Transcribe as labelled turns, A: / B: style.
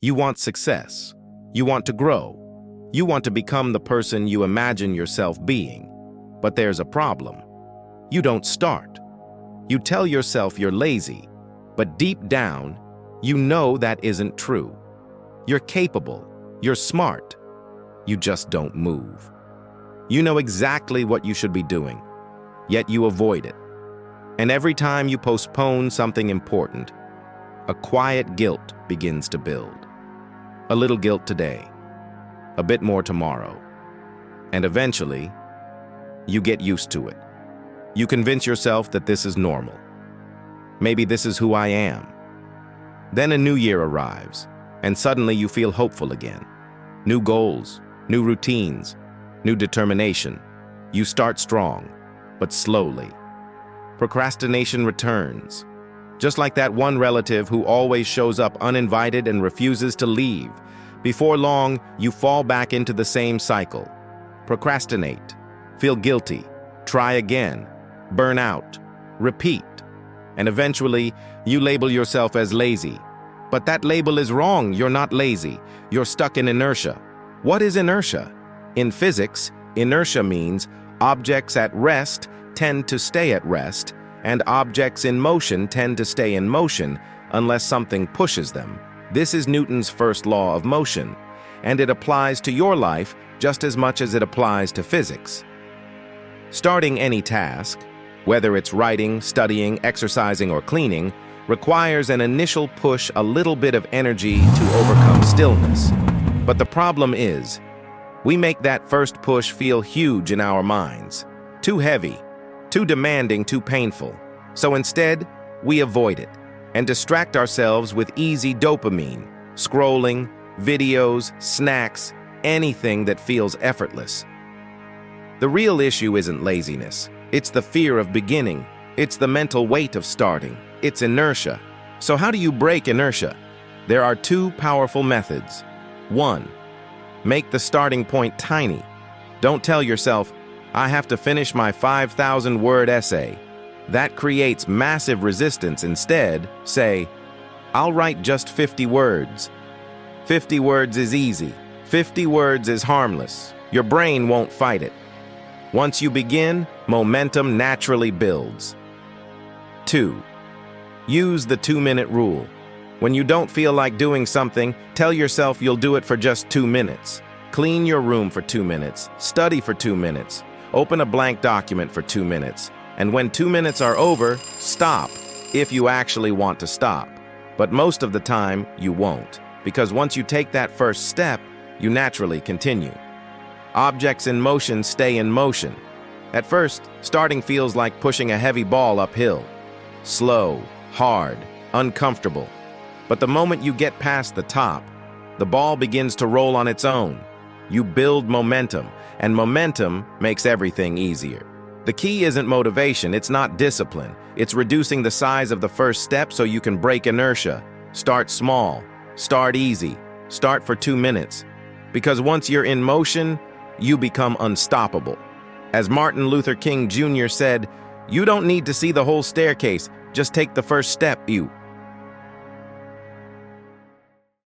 A: You want success. You want to grow. You want to become the person you imagine yourself being. But there's a problem. You don't start. You tell yourself you're lazy, but deep down, you know that isn't true. You're capable. You're smart. You just don't move. You know exactly what you should be doing, yet you avoid it. And every time you postpone something important, a quiet guilt begins to build. A little guilt today, a bit more tomorrow, and eventually, you get used to it. You convince yourself that this is normal. Maybe this is who I am. Then a new year arrives, and suddenly you feel hopeful again. New goals, new routines, new determination. You start strong, but slowly. Procrastination returns. Just like that one relative who always shows up uninvited and refuses to leave. Before long, you fall back into the same cycle. Procrastinate, feel guilty, try again, burn out, repeat. And eventually, you label yourself as lazy. But that label is wrong. You're not lazy. You're stuck in inertia. What is inertia? In physics, inertia means objects at rest tend to stay at rest, and objects in motion tend to stay in motion unless something pushes them. This is Newton's first law of motion, and it applies to your life just as much as it applies to physics. Starting any task, whether it's writing, studying, exercising, or cleaning, requires an initial push, a little bit of energy to overcome stillness. But the problem is, we make that first push feel huge in our minds, too heavy, too demanding, too painful. So instead, we avoid it and distract ourselves with easy dopamine, scrolling, videos, snacks, anything that feels effortless. The real issue isn't laziness. It's the fear of beginning. It's the mental weight of starting. It's inertia. So how do you break inertia? There are two powerful methods. 1. Make the starting point tiny. Don't tell yourself, I have to finish my 5,000-word essay. That creates massive resistance. Instead, say, I'll write just 50 words. 50 words is easy. 50 words is harmless. Your brain won't fight it. Once you begin, momentum naturally builds. 2. Use the 2-minute rule. When you don't feel like doing something, tell yourself you'll do it for just 2 minutes. Clean your room for 2 minutes. Study for 2 minutes. Open a blank document for 2 minutes. And when 2 minutes are over, stop, if you actually want to stop. But most of the time, you won't. Because once you take that first step, you naturally continue. Objects in motion stay in motion. At first, starting feels like pushing a heavy ball uphill. Slow, hard, uncomfortable. But the moment you get past the top, the ball begins to roll on its own. You build momentum, and momentum makes everything easier. The key isn't motivation, it's not discipline. It's reducing the size of the first step so you can break inertia. Start small, start easy, start for 2 minutes. Because once you're in motion, you become unstoppable. As Martin Luther King Jr. said, you don't need to see the whole staircase, just take the first step.